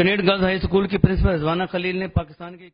कनेड girls high school की principal Rizwana Khalil ने पाकिस्तान के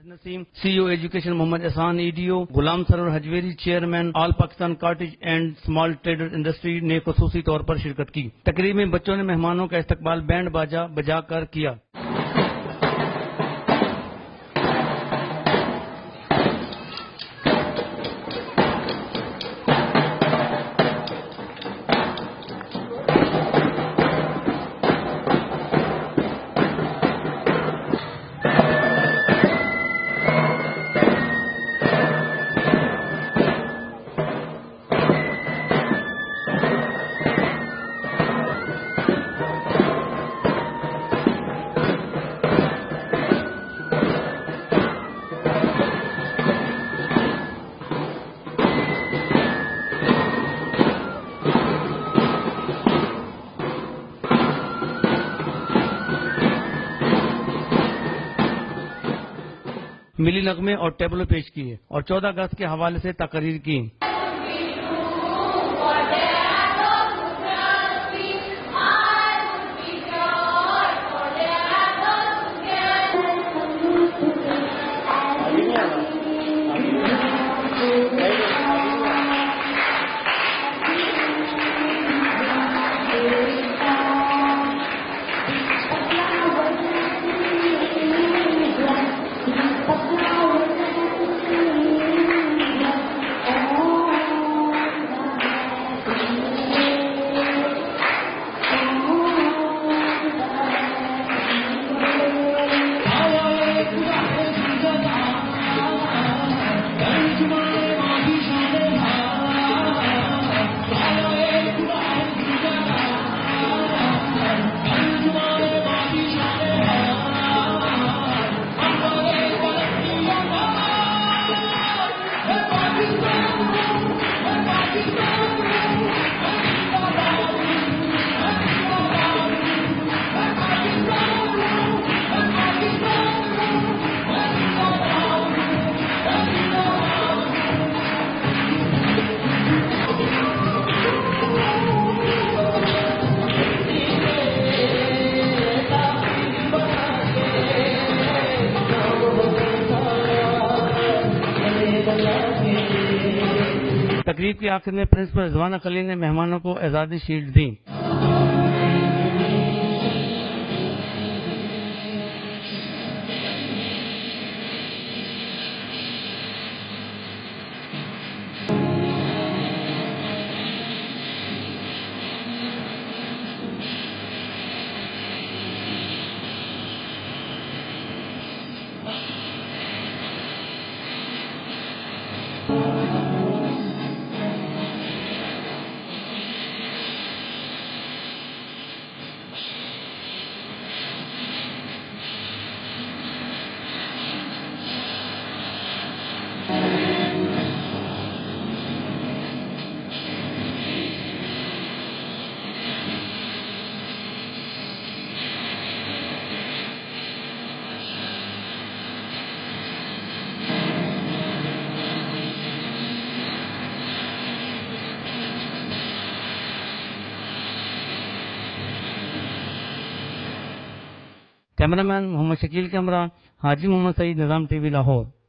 Naseem CEO education, Mohammad Ehsan EDO, Ghulam Sarwar Hajveri chairman, all Pakistan cottage and small trader industry ने खुसूसी तौर पर शिरकत की। तकरीब में बच्चों ने मेहमानों का इस्तकबाल बैंड बाजा बजाकर किया। मिली नगमे और टेबलो पेश किए और 14 अगस्त के हवाले से तकरीर की। तकरीब के आखिर में प्रिंसिपल रिजवाना खलील ने मेहमानों को एजाज़ी शील्ड दी। कैमरामैन मोहम्मद शकील के हमरा हाजी मोहम्मद सईद, निज़ाम टीवी लाहौर।